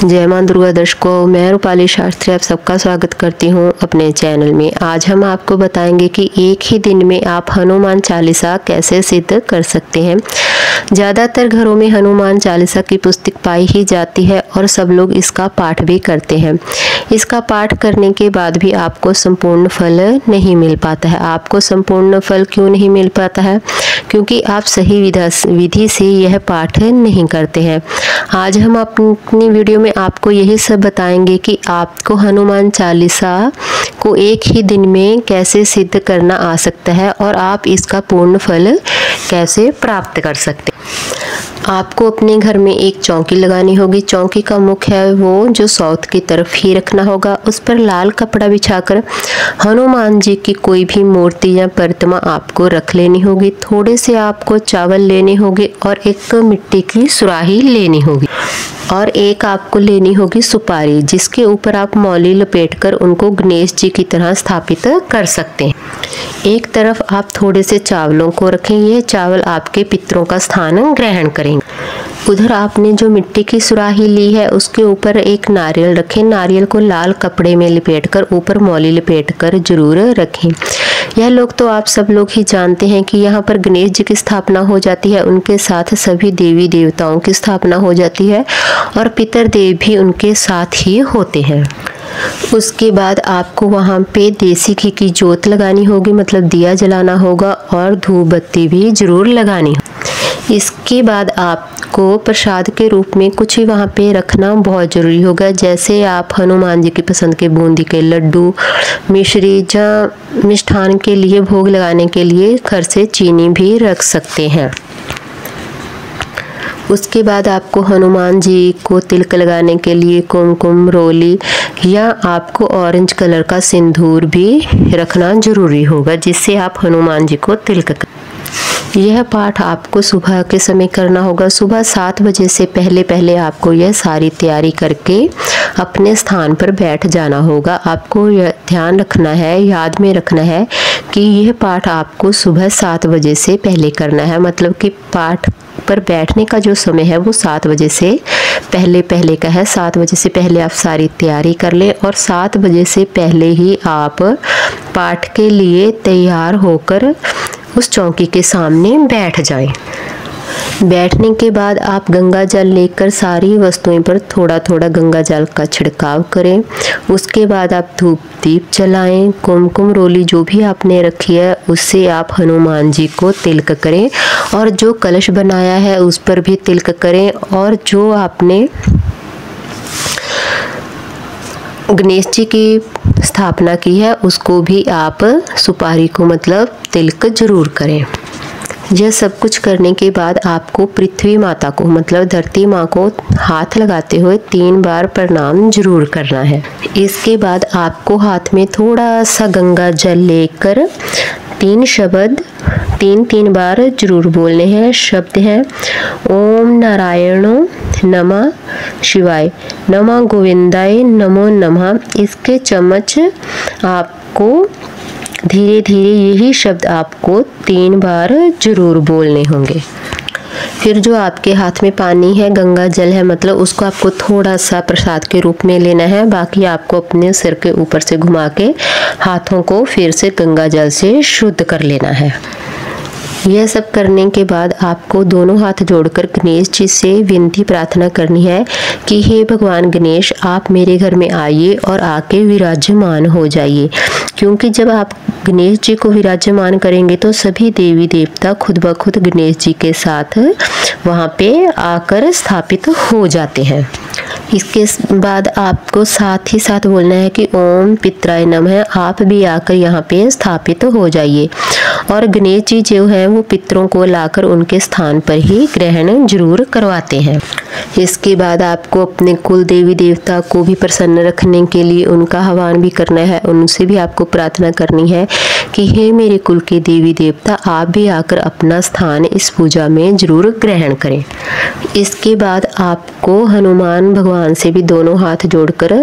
जय मां दुर्गा दर्शकों, मैं रूपाली शास्त्री आप सबका स्वागत करती हूं अपने चैनल में। आज हम आपको बताएंगे कि एक ही दिन में आप हनुमान चालीसा कैसे सिद्ध कर सकते हैं। ज़्यादातर घरों में हनुमान चालीसा की पुस्तक पाई ही जाती है और सब लोग इसका पाठ भी करते हैं। इसका पाठ करने के बाद भी आपको संपूर्ण फल नहीं मिल पाता है। आपको संपूर्ण फल क्यों नहीं मिल पाता है? क्योंकि आप सही विधि से यह पाठ नहीं करते हैं। आज हम अपनी वीडियो में आपको यही सब बताएंगे कि आपको हनुमान चालीसा को एक ही दिन में कैसे सिद्ध करना आ सकता है और आप इसका पूर्ण फल कैसे प्राप्त कर सकते हैं। आपको अपने घर में एक चौकी लगानी होगी। चौकी का मुख है वो जो साउथ की तरफ ही रखना होगा। उस पर लाल कपड़ा बिछाकर हनुमान जी की कोई भी मूर्ति या प्रतिमा आपको रख लेनी होगी। थोड़े से आपको चावल लेने होंगे और एक मिट्टी की सुराही लेनी होगी और एक आपको लेनी होगी सुपारी, जिसके ऊपर आप मौली लपेटकर उनको गणेश जी की तरह स्थापित कर सकते हैं। एक तरफ आप थोड़े से चावलों को रखें। ये चावल आपके पितरों का स्थान ग्रहण करेंगे। उधर आपने जो मिट्टी की सुराही ली है उसके ऊपर एक नारियल रखें। नारियल को लाल कपड़े में लपेटकर ऊपर मौली लपेटकर जरूर रखें। यह लोग तो आप सब लोग ही जानते हैं कि यहाँ पर गणेश जी की स्थापना हो जाती है। उनके साथ सभी देवी देवताओं की स्थापना हो जाती है और पितर देव भी उनके साथ ही होते हैं। उसके बाद आपको वहाँ पे देसी घी की जोत लगानी होगी, मतलब दिया जलाना होगा और धूप बत्ती भी जरूर लगानी होगी। इसके बाद आपको प्रसाद के रूप में कुछ ही वहाँ पे रखना बहुत ज़रूरी होगा। जैसे आप हनुमान जी की पसंद के बूंदी के लड्डू, मिश्री या मिष्ठान के लिए भोग लगाने के लिए घर से चीनी भी रख सकते हैं। उसके बाद आपको हनुमान जी को तिलक लगाने के लिए कुमकुम, रोली या आपको ऑरेंज कलर का सिंदूर भी रखना जरूरी होगा, जिससे आप हनुमान जी को तिलक करें। यह पाठ आपको सुबह के समय करना होगा। सुबह 7 बजे से पहले आपको यह सारी तैयारी करके अपने स्थान पर बैठ जाना होगा। आपको यह ध्यान रखना है, याद में रखना है कि यह पाठ आपको सुबह 7 बजे से पहले करना है। मतलब कि पाठ पर बैठने का जो समय है वो 7 बजे से पहले का है। 7 बजे से पहले आप सारी तैयारी कर लें और 7 बजे से पहले ही आप पाठ के लिए तैयार होकर उस चौकी के सामने बैठ जाएं। बैठने के बाद आप गंगा जल लेकर सारी वस्तुओं पर थोड़ा थोड़ा गंगा जल का छिड़काव करें। उसके बाद आप धूप दीप जलाएं। कुमकुम, रोली जो भी आपने रखी है उससे आप हनुमान जी को तिलक करें और जो कलश बनाया है उस पर भी तिलक करें और जो आपने गणेश जी की स्थापना की है उसको भी आप सुपारी को मतलब तिलक जरूर करें। यह सब कुछ करने के बाद आपको पृथ्वी माता को मतलब धरती माँ को हाथ लगाते हुए 3 बार प्रणाम जरूर करना है। इसके बाद आपको हाथ में थोड़ा सा गंगा जल लेकर 3 शब्द 3 बार जरूर बोलने हैं। शब्द हैं ओम नारायण नमः शिवाय, नमः गोविंदाय नमो नमः। इसके चम्मच आपको धीरे धीरे यही शब्द आपको 3 बार जरूर बोलने होंगे। फिर जो आपके हाथ में पानी है, गंगा जल है, मतलब उसको आपको थोड़ा सा प्रसाद के रूप में लेना है। बाकी आपको अपने सिर के ऊपर से घुमा के हाथों को फिर से गंगा जल से शुद्ध कर लेना है। यह सब करने के बाद आपको दोनों हाथ जोड़कर गणेश जी से विनती प्रार्थना करनी है कि हे भगवान गणेश, आप मेरे घर में आइए और आके विराजमान हो जाइए। क्योंकि जब आप गणेश जी को विराजमान करेंगे तो सभी देवी देवता खुद ब खुद गणेश जी के साथ वहाँ पे आकर स्थापित हो जाते हैं। इसके बाद आपको साथ ही साथ बोलना है कि ओम पितराय नमः, आप भी आकर यहाँ पे स्थापित हो जाइए। और गणेश जी जो हैं वो पितरों को लाकर उनके स्थान पर ही ग्रहण जरूर करवाते हैं। इसके बाद आपको अपने कुल देवी देवता को भी प्रसन्न रखने के लिए उनका आह्वान भी करना है। उनसे भी आपको प्रार्थना करनी है कि हे मेरे कुल के देवी देवता, आप भी आकर अपना स्थान इस पूजा में जरूर ग्रहण करें। इसके बाद आपको हनुमान भगवान से भी दोनों हाथ जोड़कर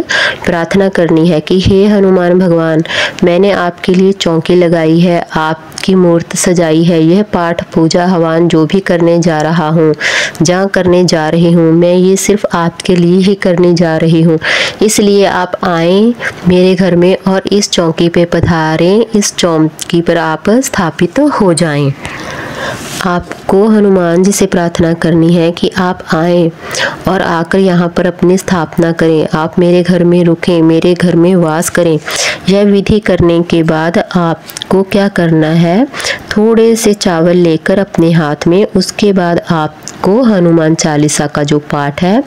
प्रार्थना करनी है कि हे हनुमान भगवान, मैंने आपके लिए चौकी लगाई है, आपकी मूर्ति सजाई है। यह पाठ पूजा हवन जो भी करने जा रहा हूँ, जहाँ करने जा रही हूँ, हूँ, मैं ये सिर्फ आपके लिए ही करने जा रही हूँ। इसलिए आप आएँ मेरे घर में और इस चौकी पे पधारें, इस चौकी पर आप स्थापित हो जाएं। आपको हनुमान जी से प्रार्थना करनी है कि आप आएं और आकर यहाँ पर अपनी स्थापना करें, आप मेरे घर में रुकें, मेरे घर में वास करें। यह विधि करने के बाद आपको क्या करना है, थोड़े से चावल लेकर अपने हाथ में, उसके बाद आपको हनुमान चालीसा का जो पाठ है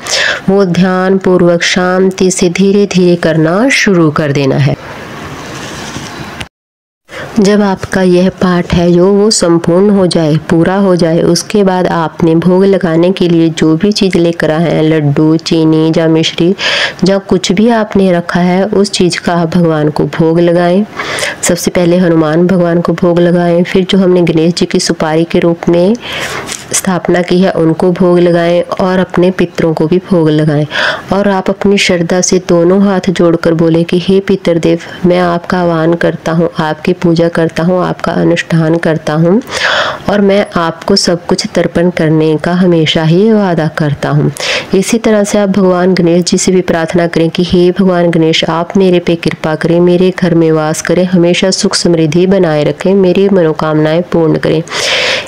वो ध्यान पूर्वक शांति से धीरे धीरे करना शुरू कर देना है। जब आपका यह पाठ है जो वो संपूर्ण हो जाए, पूरा हो जाए, उसके बाद आपने भोग लगाने के लिए जो भी चीज़ लेकर आए हैं, लड्डू, चीनी या मिश्री या कुछ भी आपने रखा है, उस चीज़ का आप भगवान को भोग लगाएं। सबसे पहले हनुमान भगवान को भोग लगाएं, फिर जो हमने गणेश जी की सुपारी के रूप में स्थापना की है उनको भोग लगाएं और अपने पितरों को भी भोग लगाएं। और आप अपनी श्रद्धा से दोनों हाथ जोड़कर बोले कि हे पितृदेव, मैं आपका आह्वान करता हूँ, आपकी पूजा करता हूँ, आपका अनुष्ठान करता हूँ और मैं आपको सब कुछ तर्पण करने का हमेशा ही वादा करता हूँ। इसी तरह से आप भगवान गणेश जी से भी प्रार्थना करें कि हे भगवान गणेश, आप मेरे पे कृपा करें, मेरे घर में वास करें, हमेशा सुख समृद्धि बनाए रखें, मेरी मनोकामनाएं पूर्ण करें।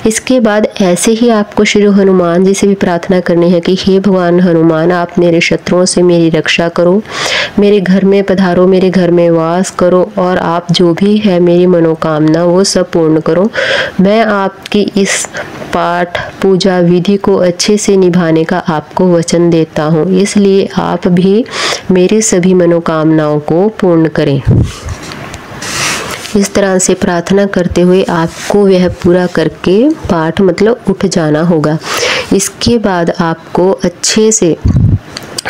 इसके बाद ऐसे ही आपको श्री हनुमान जी से भी प्रार्थना करनी है कि हे भगवान हनुमान, आप मेरे शत्रुओं से मेरी रक्षा करो, मेरे घर में पधारो, मेरे घर में वास करो और आप जो भी है मेरी मनोकामना वो सब पूर्ण करो। मैं आपकी इस पाठ पूजा विधि को अच्छे से निभाने का आपको वचन देता हूँ, इसलिए आप भी मेरी सभी मनोकामनाओं को पूर्ण करें। इस तरह से प्रार्थना करते हुए आपको वह पूरा करके पाठ मतलब उठ जाना होगा। इसके बाद आपको अच्छे से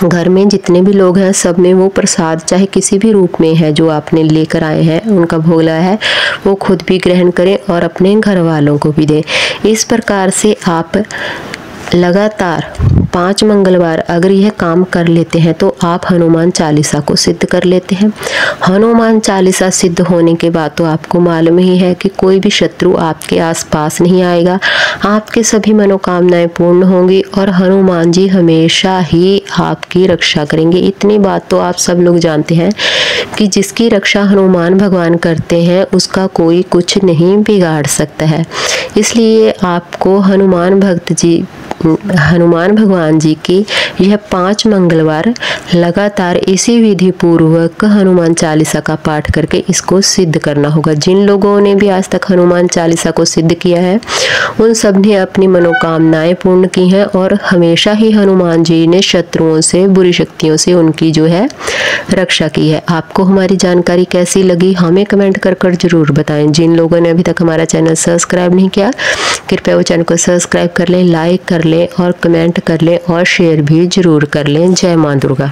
घर में जितने भी लोग हैं सब में वो प्रसाद चाहे किसी भी रूप में है जो आपने लेकर आए हैं, उनका भोग लगाया है, वो खुद भी ग्रहण करें और अपने घर वालों को भी दें। इस प्रकार से आप लगातार 5 मंगलवार अगर यह काम कर लेते हैं तो आप हनुमान चालीसा को सिद्ध कर लेते हैं। हनुमान चालीसा सिद्ध होने के बाद तो आपको मालूम ही है कि कोई भी शत्रु आपके आसपास नहीं आएगा, आपके सभी मनोकामनाएं पूर्ण होंगी और हनुमान जी हमेशा ही आपकी रक्षा करेंगे। इतनी बात तो आप सब लोग जानते हैं कि जिसकी रक्षा हनुमान भगवान करते हैं उसका कोई कुछ नहीं बिगाड़ सकता है। इसलिए आपको हनुमान भगवान जी की यह 5 मंगलवार लगातार इसी विधि पूर्वक हनुमान चालीसा का पाठ करके इसको सिद्ध करना होगा। जिन लोगों ने भी आज तक हनुमान चालीसा को सिद्ध किया है उन सब ने अपनी मनोकामनाएं पूर्ण की हैं और हमेशा ही हनुमान जी ने शत्रुओं से, बुरी शक्तियों से उनकी जो है रक्षा की है। आपको हमारी जानकारी कैसी लगी हमें कमेंट कर जरूर बताएं। जिन लोगों ने अभी तक हमारा चैनल सब्सक्राइब नहीं किया कृपया वो चैनल को सब्सक्राइब कर लें, लाइक कर लें और कमेंट कर लें और शेयर भी जरूर कर लें। जय मां दुर्गा।